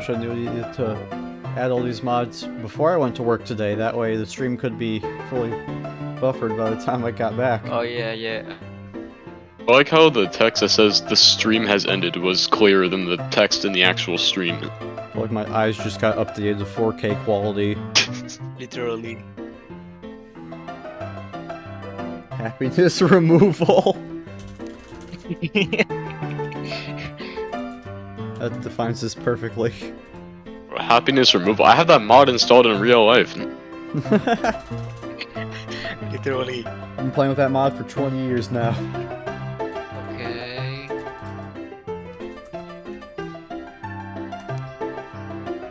wish I knew I needed to add all these mods before I went to work today. That way the stream could be fully buffered by the time I got back. Oh yeah. I like how the text that says the stream has ended was clearer than the text in the actual stream. Like my eyes just got updated to 4K quality. Literally. Happiness removal. That defines this perfectly. Happiness removal. I have that mod installed in real life. Literally. I've been playing with that mod for 20 years now. Okay.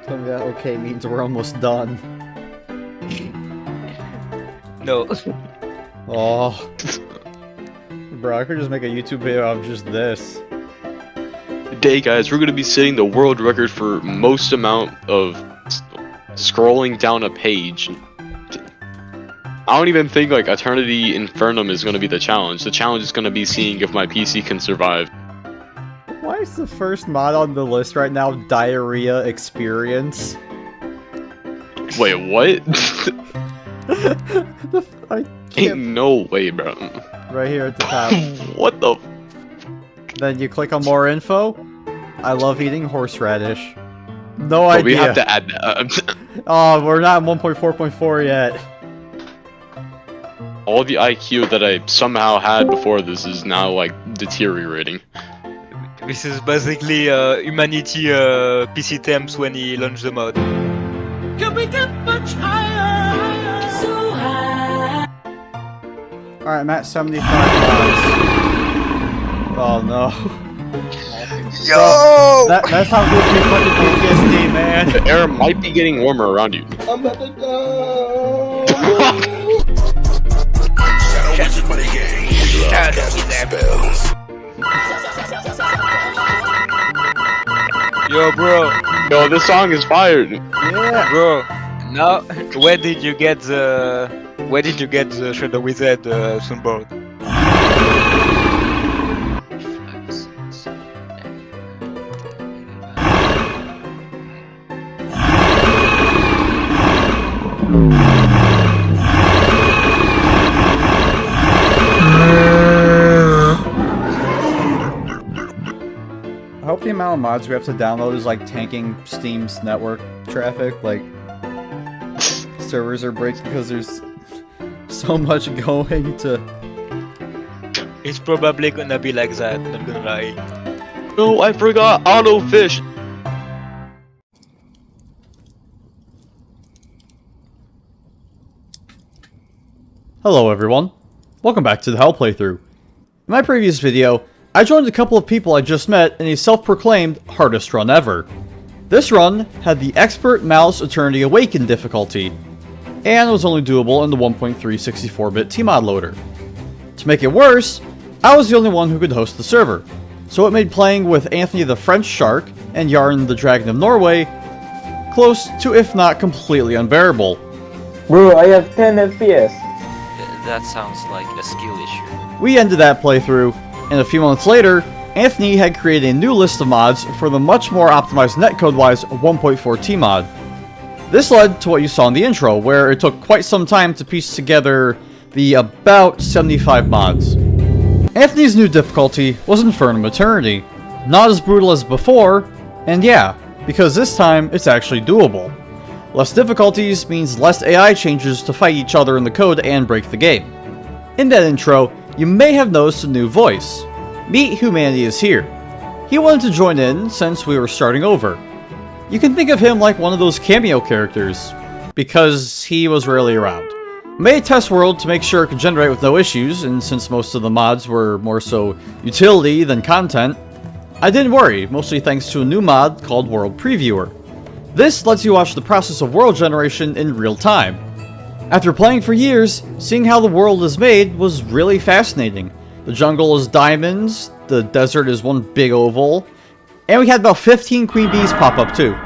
Tell me that okay means we're almost done. No. Oh. Bro, I could just make a YouTube video of just this. Today, guys, we're going to be setting the world record for most amount of scrolling down a page. I don't even think like Eternity Infernum is going to be the challenge. The challenge is going to be seeing if my PC can survive. Why is the first mod on the list right now Diarrhea Experience? Wait, what? I Ain't can't... no way, bro. Right here at the top. What the? Then you click on more info. I love eating horseradish. No But idea. we have to add that. Oh, we're not in 1.4.4 yet. All the IQ that I somehow had before this is now like deteriorating. This is basically humanity PC temps when he launched the mod. Can we get much higher? So high. Alright, I'm at 75 mods. Oh no. Yo! That's how good we fucking PTSD, man. The air might be getting warmer around you. I'm about to go. Yo, bro. Yo, this song is fired. Yeah. Bro. Now, where did you get the Shadow Wizard soundboard? I hope the amount of mods we have to download is like tanking Steam's network traffic. Like, servers are breaking because there's so much going to... It's probably gonna be like that, not gonna lie. No, I forgot auto fish. Hello everyone, welcome back to the Hell playthrough. In my previous video, I joined a couple of people I just met in a self-proclaimed hardest run ever. This run had the Expert Mouse Eternity Awakened difficulty, and was only doable in the 1.3 64-bit Tmod loader. To make it worse, I was the only one who could host the server, so it made playing with Anthony the French Shark and Yarn the Dragon of Norway close to if not completely unbearable. Bro, I have 10 FPS. That sounds like a skill issue. We ended that playthrough, and a few months later, Anthony had created a new list of mods for the much more optimized netcode-wise 1.4 Tmod. This led to what you saw in the intro, where it took quite some time to piece together the about 75 mods. Anthony's new difficulty was Infernum Eternity. Not as brutal as before, and yeah, because this time it's actually doable. Less difficulties means less AI changes to fight each other in the code and break the game. In that intro, you may have noticed a new voice. Meet Humanity is here. He wanted to join in since we were starting over. You can think of him like one of those cameo characters, because he was rarely around. Made a test world to make sure it could generate with no issues, and since most of the mods were more so utility than content, I didn't worry, mostly thanks to a new mod called World Previewer. This lets you watch the process of world generation in real time. After playing for years, seeing how the world is made was really fascinating. The jungle is diamonds, the desert is one big oval, and we had about 15 queen bees pop up too.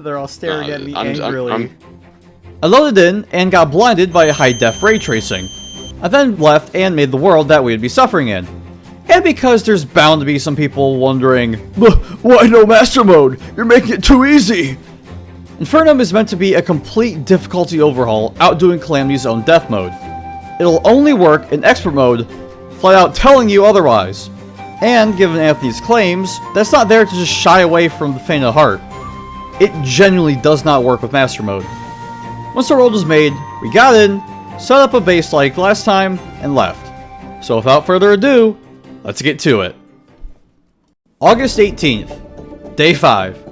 They're all staring at me angrily. I loaded in and got blinded by high-def ray tracing. I then left and made the world that we'd be suffering in. and because there's bound to be some people wondering, why no Master Mode? You're making it too easy! Infernum is meant to be a complete difficulty overhaul, outdoing Calamity's own Death Mode. It'll only work in Expert Mode, flat out telling you otherwise. And given Anthony's claims, that's not there to just shy away from the faint of heart. It genuinely does not work with Master Mode. Once the world was made, we got in, set up a base like last time, and left. So without further ado, let's get to it. August 18th, Day 5.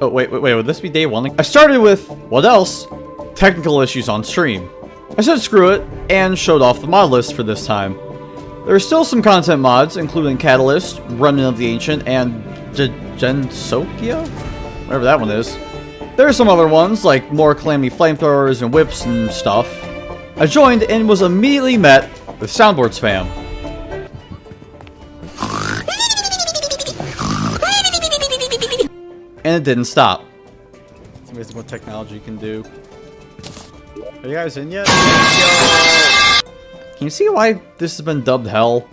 Oh, wait, would this be Day 1? I started with, what else? Technical issues on stream. I said screw it, and showed off the mod list for this time. There are still some content mods, including Catalyst, Remnant of the Ancient, and Gensokia? Whatever that one is. There are some other ones, like more Calamity flamethrowers and whips and stuff. I joined and was immediately met with soundboard spam. And it didn't stop. It's amazing what technology can do. Are you guys in yet? Can you see why this has been dubbed hell?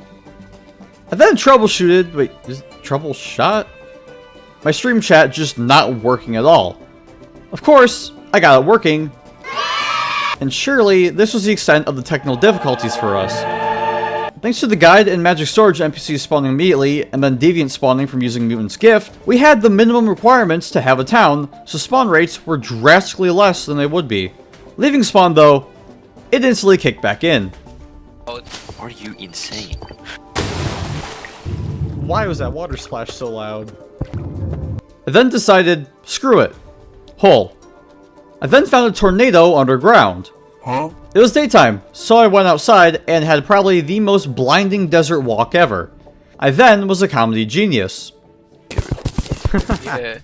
I then troubleshooted. Wait, is it troubleshot? My stream chat just not working at all. Of course, I got it working. And surely, this was the extent of the technical difficulties for us. Thanks to the guide and magic storage NPCs spawning immediately, and then deviant spawning from using Mutant's Gift, we had the minimum requirements to have a town, so spawn rates were drastically less than they would be. Leaving spawn though, it instantly kicked back in. Are you insane? Why was that water splash so loud? I then decided, screw it. Hole. I then found a tornado underground. Huh? It was daytime, so I went outside and had probably the most blinding desert walk ever. I then was a comedy genius. Yeah.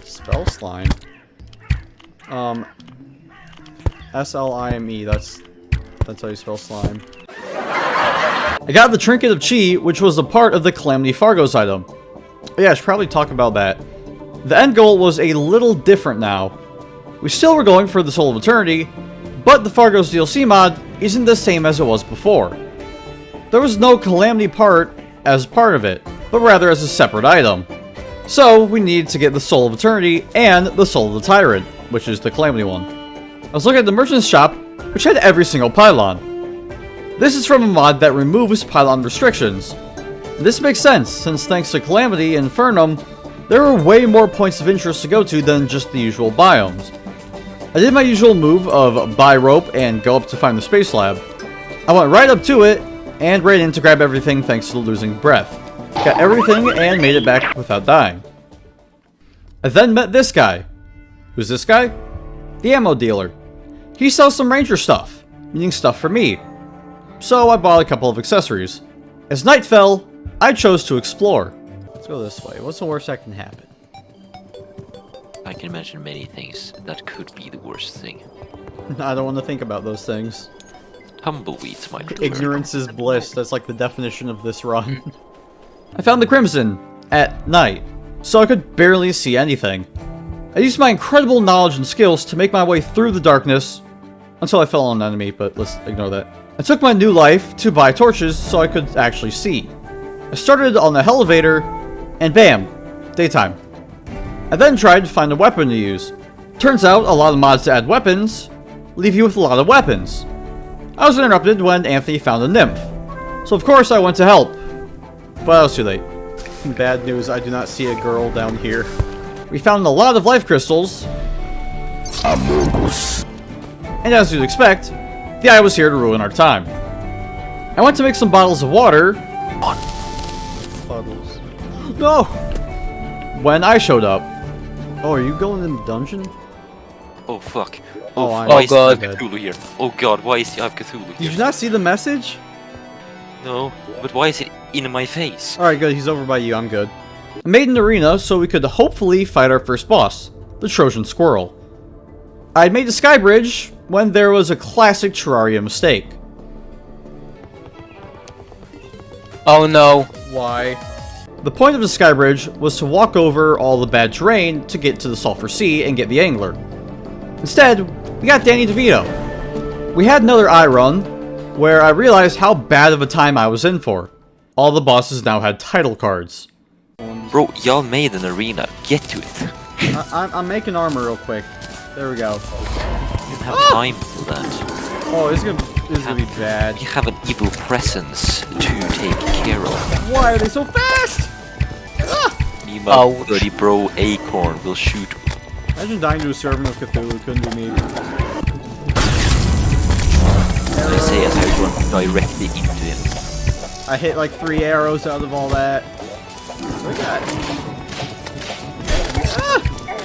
Spell slime. S-L-I-M-E, that's how you spell slime. I got the Trinket of Chi, which was a part of the Calamity Fargo's item. Yeah, I should probably talk about that. The end goal was a little different now. We still were going for the Soul of Eternity, but the Fargo's DLC mod isn't the same as it was before. There was no Calamity part as part of it, but rather as a separate item. So, we needed to get the Soul of Eternity and the Soul of the Tyrant, which is the Calamity one. I was looking at the merchant's shop, which had every single pylon. This is from a mod that removes pylon restrictions. This makes sense, since thanks to Calamity and Infernum, there were way more points of interest to go to than just the usual biomes. I did my usual move of buy rope and go up to find the space lab. I went right up to it, and ran in to grab everything thanks to losing breath. Got everything and made it back without dying. I then met this guy. Who's this guy? The ammo dealer. He sells some ranger stuff, meaning stuff for me. So I bought a couple of accessories. As night fell, I chose to explore. Let's go this way. What's the worst that can happen? I can imagine many things that could be the worst thing. I don't want to think about those things. Tumbleweeds, my little Ignorance is bliss. That's like the definition of this run. I found the Crimson at night, so I could barely see anything. I used my incredible knowledge and skills to make my way through the darkness until I fell on an enemy, but let's ignore that. I took my new life to buy torches so I could actually see. I started on the elevator, and bam, daytime. I then tried to find a weapon to use. Turns out a lot of mods to add weapons leave you with a lot of weapons. I was interrupted when Anthony found a nymph. So of course I went to help. But I was too late. Bad news, I do not see a girl down here. We found a lot of life crystals. And as you'd expect, the eye was here to ruin our time. I went to make some bottles of water. Bottles. No! When I showed up. Oh, are you going in the dungeon? Oh fuck. Oh, Why is God. Cthulhu here? Oh god, why is I have Cthulhu here? Did you not see the message? No, but why is it in my face? Alright, good. He's over by you. I'm good. I made an arena so we could hopefully fight our first boss, the Trojan Squirrel. I'd made a sky bridge when there was a classic Terraria mistake. Oh no. Why? The point of the sky bridge was to walk over all the bad terrain to get to the Sulphur Sea and get the angler. Instead, we got Danny DeVito. We had another eye run, where I realized how bad of a time I was in for. All the bosses now had title cards. Bro, y'all made an arena. Get to it. I'm making armor real quick. There we go. You don't have time for that. Oh, this is gonna be bad. You have an evil presence to take care of. Why are they so fast? Meanwhile, bloody bro Acorn will shoot. Imagine dying to a servant of Cthulhu, couldn't be me. I say as I run directly into him. I hit like 3 arrows out of all that. Look at that.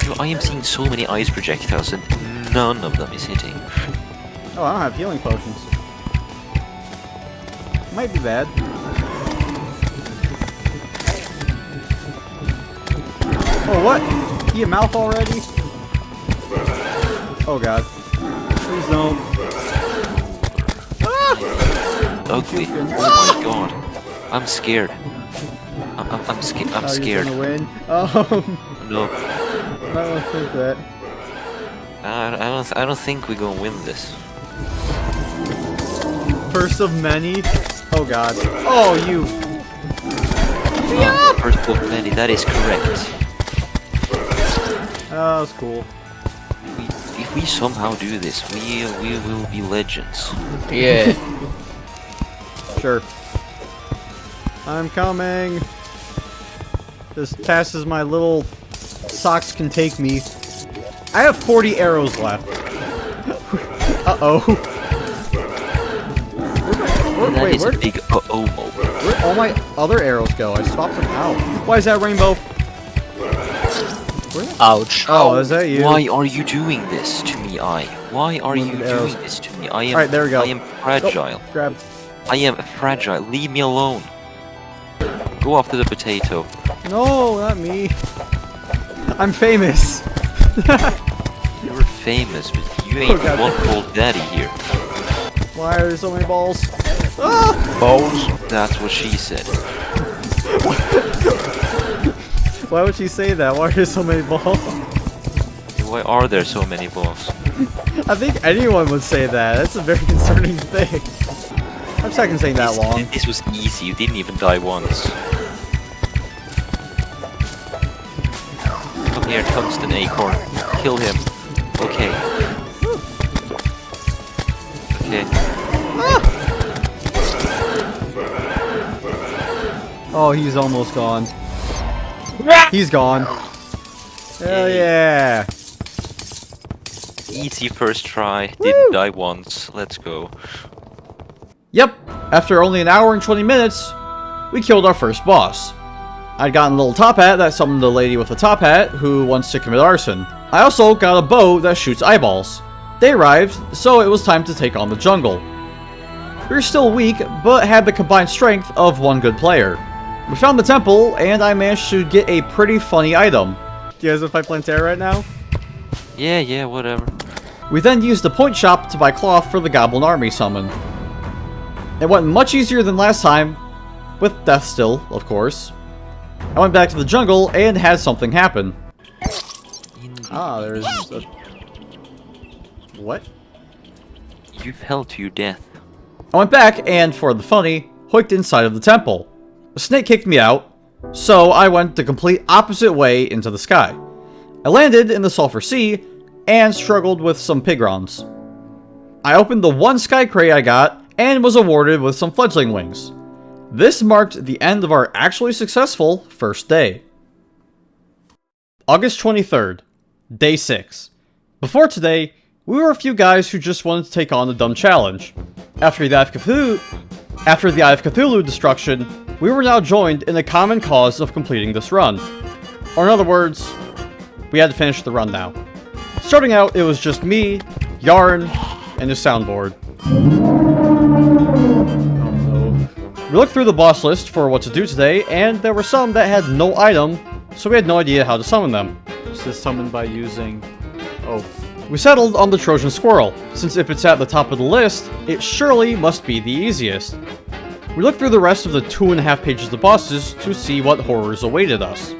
Yo, I am seeing so many ice projectiles and none of them is hitting. Oh, I don't have healing potions. Might be bad. Oh, what? He a mouth already? Oh god. Please don't. Ugly. Oh my god. I'm scared. I'm scared. I'm scared. You're gonna win? No. I don't think that. I don't think we're gonna win this. First of many? Oh god. Oh, you. First of many, that is correct. Oh, that's cool. If we somehow do this, we will be legends. Yeah. Sure. I'm coming. As fast as my little socks can take me. I have 40 arrows left. Uh-oh. That is a big uh-oh moment. Where'd all my other arrows go? I swapped them out. Why is that rainbow? Ouch. Oh, is that you? Why are you doing this to me, Why are you arrows. doing this to me? I am. Alright, there we go. I am fragile. Oh, grab. I am fragile. Leave me alone. Go after the potato. No, not me. I'm famous. You're famous, but you ain't God. one called daddy here. Why are there so many balls? Ah! Balls. That's what she said. Why would she say that? Why are there so many balls? Why are there so many balls? I think anyone would say that. That's a very concerning thing. I'm second saying that long. This was easy. You didn't even die once. Come here, tungsten acorn. Kill him. Okay. Okay. Oh, he's almost gone. He's gone. Hell yeah. Easy first try. Didn't die once. Let's go. Yep, after only an hour and 20 minutes, we killed our first boss. I'd gotten a little top hat that summoned the lady with the top hat who wants to commit arson. I also got a bow that shoots eyeballs. They arrived, so it was time to take on the jungle. We were still weak, but had the combined strength of one good player. We found the temple, and I managed to get a pretty funny item. Do you guys have Planterra right now? Yeah, whatever. We then used the point shop to buy cloth for the goblin army summon. It went much easier than last time, with death still, of course. I went back to the jungle and had something happen. Ah, there's a... What? You fell to your death. I went back and, for the funny, hoiked inside of the temple. A snake kicked me out, so I went the complete opposite way into the sky. I landed in the Sulphur Sea and struggled with some pigrons. I opened the one sky crate I got and was awarded with some fledgling wings. This marked the end of our actually successful first day. August 23rd, Day 6. Before today, we were a few guys who just wanted to take on the dumb challenge. After the Eye of Cthulhu destruction, we were now joined in a common cause of completing this run. Or in other words, we had to finish the run now. Starting out, it was just me, Yarn, and the soundboard. We looked through the boss list for what to do today, and there were some that had no item, so we had no idea how to summon them. Is this summoned by using... Oh. We settled on the Trojan Squirrel, since if it's at the top of the list, it surely must be the easiest. We looked through the rest of the 2.5 pages of bosses to see what horrors awaited us.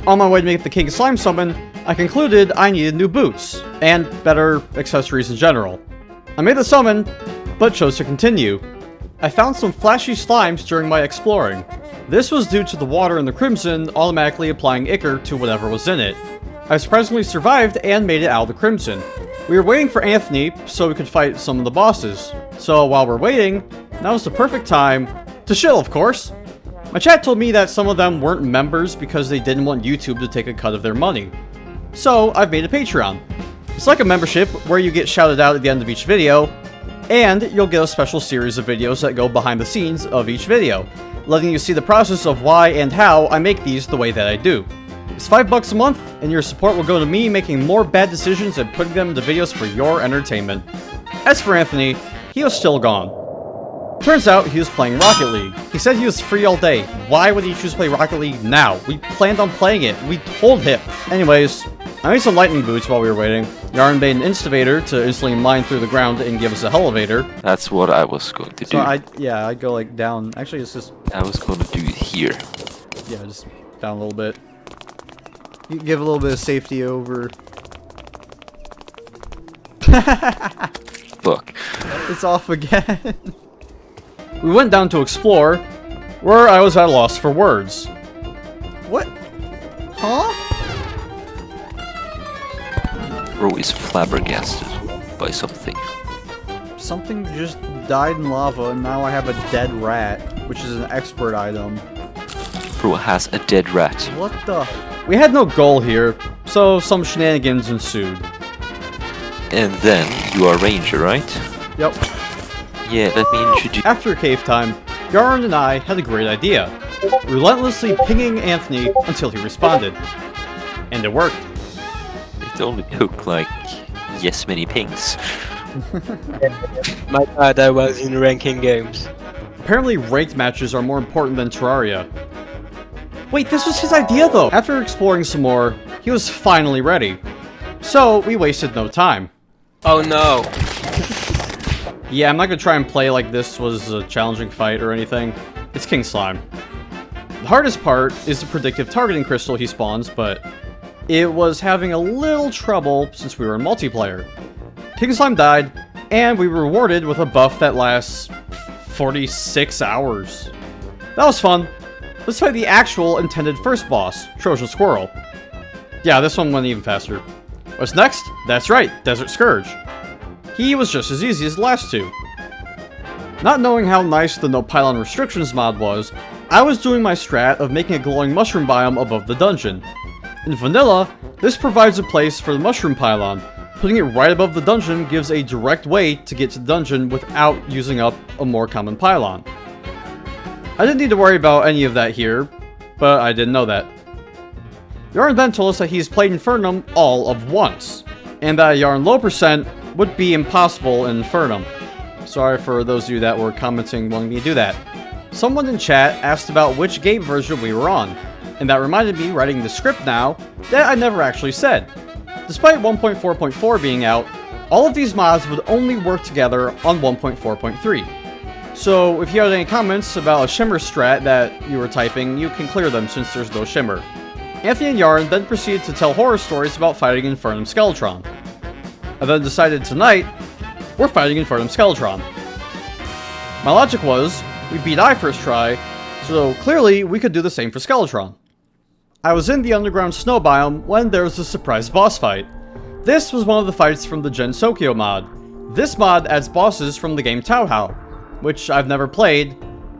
On my way to make the King Slime summon, I concluded I needed new boots, and better accessories in general. I made the summon, but chose to continue. I found some flashy slimes during my exploring. This was due to the water in the Crimson automatically applying ichor to whatever was in it. I surprisingly survived and made it out of the Crimson. We were waiting for Anthony so we could fight some of the bosses. So while we're waiting, now is the perfect time to chill, of course. My chat told me that some of them weren't members because they didn't want YouTube to take a cut of their money. So I've made a Patreon. It's like a membership where you get shouted out at the end of each video, and you'll get a special series of videos that go behind the scenes of each video, letting you see the process of why and how I make these the way that I do. It's $5 a month, and your support will go to me making more bad decisions and putting them into videos for your entertainment. As for Anthony, he was still gone. Turns out he was playing Rocket League. He said he was free all day. Why would he choose to play Rocket League now? We planned on playing it. We told him. Anyways, I made some lightning boots while we were waiting. Yarn made an instavator to instantly mine through the ground and give us a elevator. That's what I was going to do. I'd go like down. Actually, it's just... I was going to do it here. Yeah, just down a little bit. You give a little bit of safety over... Fuck. It's off again. We went down to explore, where I was at a loss for words. What? Huh? Bro is flabbergasted by something. Something just died in lava, and now I have a dead rat, which is an expert item. Bro has a dead rat. What the? We had no goal here, so some shenanigans ensued. And then you are ranger, right? Yep. Yeah, let me introduce. After cave time, Yarn and I had a great idea. Relentlessly pinging Anthony until he responded. And it worked. It only took like yes many pings. My bad, I was in ranking games. Apparently ranked matches are more important than Terraria. Wait, this was his idea though! After exploring some more, he was finally ready. So, we wasted no time. Oh no. Yeah, I'm not gonna try and play like this was a challenging fight or anything. It's King Slime. The hardest part is the predictive targeting crystal he spawns, but it was having a little trouble since we were in multiplayer. King Slime died, and we were rewarded with a buff that lasts 46 hours. That was fun. Let's fight the actual intended first boss, Trojan Squirrel. Yeah, this one went even faster. What's next? That's right, Desert Scourge. He was just as easy as the last two. Not knowing how nice the no pylon restrictions mod was, I was doing my strat of making a glowing mushroom biome above the dungeon. In vanilla, this provides a place for the mushroom pylon. Putting it right above the dungeon gives a direct way to get to the dungeon without using up a more common pylon. I didn't need to worry about any of that here, but I didn't know that. Yarn then told us that he's played Infernum all of once, and that a Yarn low percent would be impossible in Infernum. Sorry for those of you that were commenting wanting me to do that. Someone in chat asked about which game version we were on, and that reminded me writing the script now that I never actually said. Despite 1.4.4 being out, all of these mods would only work together on 1.4.3. So if you had any comments about a shimmer strat that you were typing, you can clear them since there's no shimmer. Anthony and Yarn then proceeded to tell horror stories about fighting Infernum Skeletron. I then decided tonight, we're fighting Infernum Skeletron. My logic was, we beat I first try, so clearly we could do the same for Skeletron. I was in the underground snow biome when there was a surprise boss fight. This was one of the fights from the Gen Sokyo mod. This mod adds bosses from the game Tao Hao, which I've never played,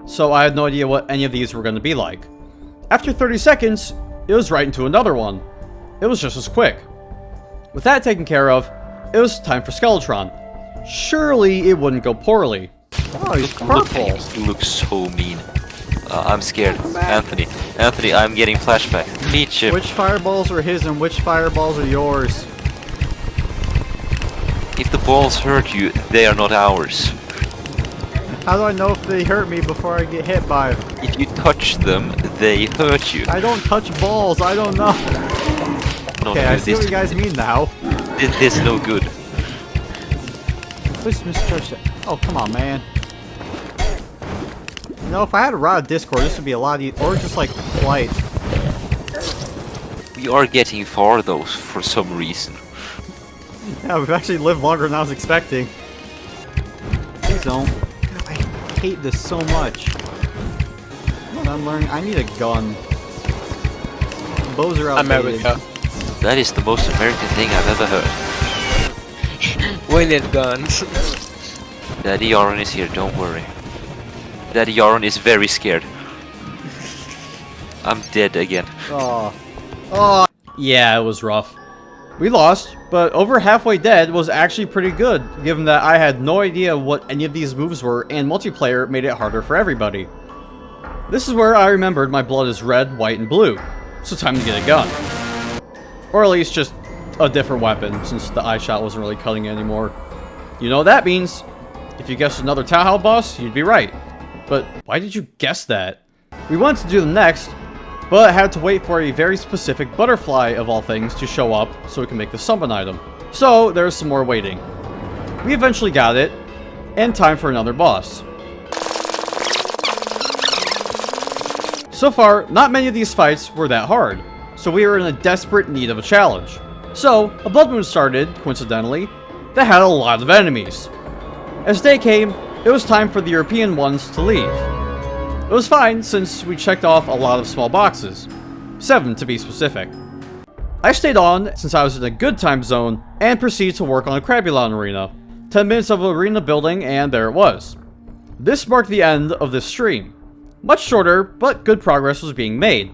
so I had no idea what any of these were going to be like. After 30 seconds, it was right into another one. It was just as quick. With that taken care of, it was time for Skeletron. Surely it wouldn't go poorly. Oh, he's purple. He looks so mean. I'm scared. Anthony, I'm getting flashback. Meet him. Which fireballs are his and which fireballs are yours? If the balls hurt you, they are not ours. How do I know if they hurt me before I get hit by them? If you touch them, they hurt you. I don't touch balls, I don't know. No, Okay, I see what you guys mean now. This is no good. Please misjudge it. Oh, come on, man. You know, if I had a rod of Discord, this would be a lot easier. Or just like flight. We are getting far though, for some reason. Yeah, we've actually lived longer than I was expecting. Please don't. Get away. hate this so much. What I'm learning, I need a gun. Bows are outdated. America. That is the most American thing I've ever heard. We need guns. Daddy Yaron is here, don't worry. Daddy Yaron is very scared. I'm dead again. Oh. Oh. Yeah, it was rough. We lost, but over halfway dead was actually pretty good, given that I had no idea what any of these moves were, and multiplayer made it harder for everybody. This is where I remembered my blood is red, white, and blue, so time to get a gun. Or at least just a different weapon, since the eye shot wasn't really cutting it anymore. You know what that means. If you guessed another Town Hall boss, you'd be right. But why did you guess that? We wanted to do them next, but had to wait for a very specific butterfly of all things to show up so we can make the summon item. So there's some more waiting. We eventually got it, and time for another boss. So far, not many of these fights were that hard, so we were in a desperate need of a challenge. So, a blood moon started, coincidentally, that had a lot of enemies. As day came, it was time for the European ones to leave. It was fine since we checked off a lot of small boxes. 7 to be specific. I stayed on since I was in a good time zone and proceeded to work on a Crabulon arena. 10 minutes of arena building and there it was. This marked the end of this stream. Much shorter, but good progress was being made.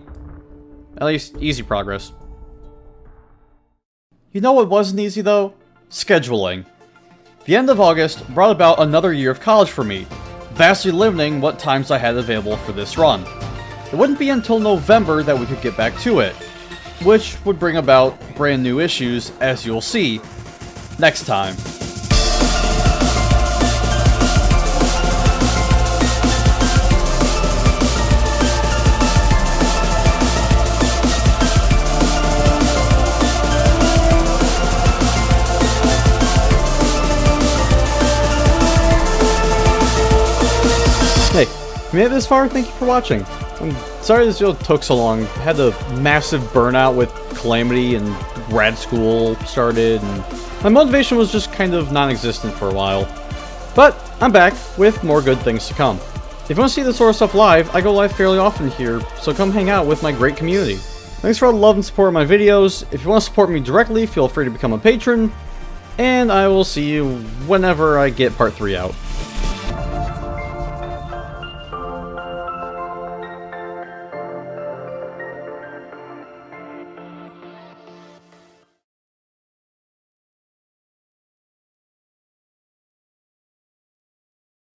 At least, easy progress. You know what wasn't easy though? Scheduling. The end of August brought about another year of college for me, vastly limiting what times I had available for this run. It wouldn't be until November that we could get back to it, which would bring about brand new issues, as you'll see next time. Hey, if you made it this far, thank you for watching. I'm sorry this video took so long. I had a massive burnout with Calamity and grad school started, and my motivation was just kind of non-existent for a while. But I'm back with more good things to come. If you want to see this sort of stuff live, I go live fairly often here, so come hang out with my great community. Thanks for all the love and support of my videos. If you want to support me directly, feel free to become a patron, and I will see you whenever I get part 3 out.